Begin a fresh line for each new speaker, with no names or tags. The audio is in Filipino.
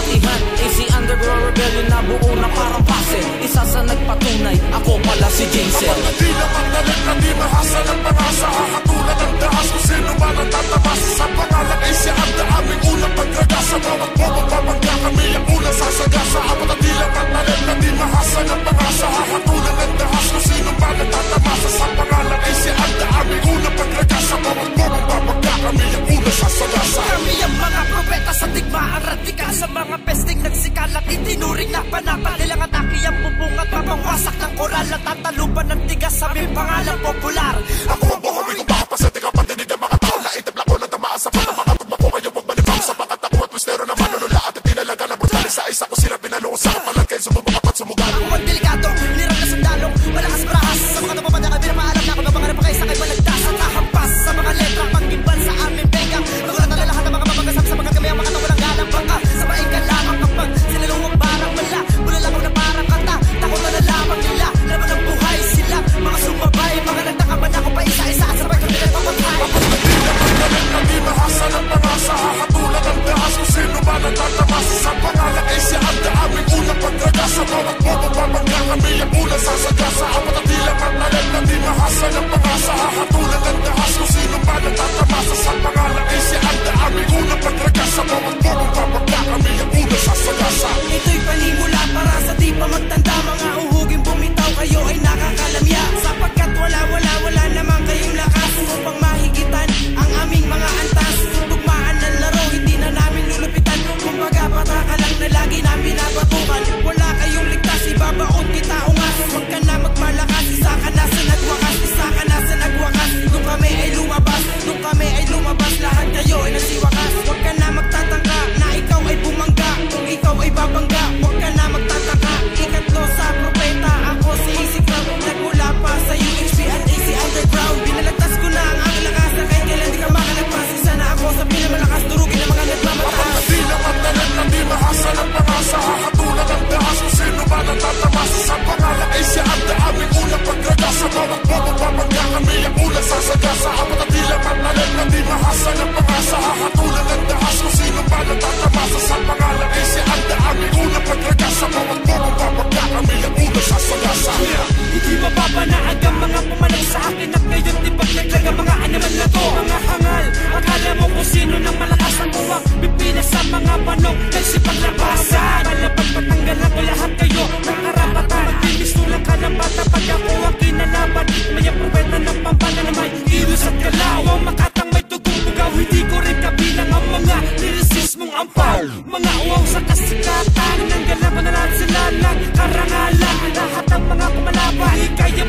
kabutihan. AC Underground Rebellion na buo na parang pase. Isa sa nagpatunay, ako pala si Jason.
Kapag di naman nalit na di mahasa ng pangasa, hahatulan ng dahas kung sino man ang tatamasa. Sa pangalan ay siya ang aming unang pagkagasa. Bawat bobong pamangga kami ang unang sasagasa. Apat at di naman nalit na di mahasa ng pangasa, hahatulan ng dahas kung sino man ang tatamasa. Sa pangalan ay siya ang aming unang pagkagasa. Bawat bobong pamangga kami ang unang sasagasa.
Kami ang mga propeta sa digmaan radikal, sa mga pesting nagsikalat itinuring na panapan. Nilang atake ang bubong at mapangwasak ng koral at tatalupan ng tigas sa aming pangalang popular.
Ako ang buhawi kung makapaset, ikaw pandinig ang mga tao na itibla ko ng tamaan sa mga tugma ko. Kayo huwag malibang sa mga tako at twistero na manunula at tinalaga na brutali sa isa ko sila pinalungo sa kapalan kayo sumubok at sumugalo.
Ako ang delikado, nirang na sundalong malakas brahas. Sa mga napamanda kami na maalam na ako ng mga napakay sa kay malagdas at nahampas sa mga letra pag-ibal sa aming pegang. Nagulat na lahat ng mga mabagasap sa mga kami ang mga nawalang galang bangka. Sa maing ka lamang kapag sinaluwang parang wala. Mula lang na parang kanta, takot na lamang nila. Laban ang buhay sila, mga sumabay, mga nagtakaman ako pa isa-isa. Sabay kami na papatay.
Di naman nalit na di mahasa ng pangasa, hahatulan ng dahas kung sino man ang tatamasa. Sa pangalan ay siya ang aming unang pagkagasa. Bawat bobong pamangga kami ang unang sasagasa. Apat at di naman nalit na di mahasa ng pangasa, hahatulan ng dahas kung sino man ang tatamasa. Sa pangalan ay siya ang aming unang pagkagasa. Bawat bobong pamangga kami ang unang sasagasa.
Ito'y panimula para sa di pa magtanda. Mga uhuging bumitaw, kayo ay nakakalamya. Sapagkat wala naman kayong lakas upang mahigitan ang aming mga antas. Tugmaan ng laro, hindi na namin lulupitan. Kumbaga pataka lang na lagi namin nabatukan. Wala kayong ligtas, ibabaon kita ungas. Huwag ka na magmalakas, isa ka na sa nagwakas. Isa ka na sa nagwakas, nung kami ay lumabas. Nung kami ay lumabas, lahat kayo ay nasiwakas. Huwag ka na magtatangka na ikaw ay bumangga. Kung ikaw ay babangga, huwag ka na magtatangka. Ikatlo sa propeta, ako si Isip Ram. Nagmula pa sa UHP at AC Underground. Binalagtas ko na ang aking lakas, na kahit kailan di ka makalagpas. Isa na ako sa pinamalakas, durugin ng mga nagmamataas.
Di naman nalit na di mahasa ng pangasa, hahatulan ng dahas kung sino man ang tatamasa. Sa pangalan ay siya ang aming unang pagkagasa. Bawat bobong pamangga kami ang unang sasagasa. Apat at di naman nalit na di mahasa ng pangasa, hahatulan ng dahas kung sino man ang tatamasa. Sa pangalan ay siya ang aming unang pagkagasa. Bawat bobong pamangga kami ang unang sasagasa.
Hindi mapapanaag ang mga pumalag sa akin at ngayon di paglaglag ang mga anaman na to. Mga hangal, akala mo kung sino nang malakas ang uwang pipila sa mga panong nagsipaglabasan. Malapag patanggalan ko lahat kayo ng karapatan. Magbibistulang ka ng bata pag ako ang kinalaban. May ang propeta ng pampana na may ilos at kalawang makatang may tugong bugaw. Hindi ko rin kabilang ang mga lirisismong ampaw. Mga uwaw sa kasikatan ng galaban na lahat sila ng karangalan. Lahat ang mga kumalaban, di kaya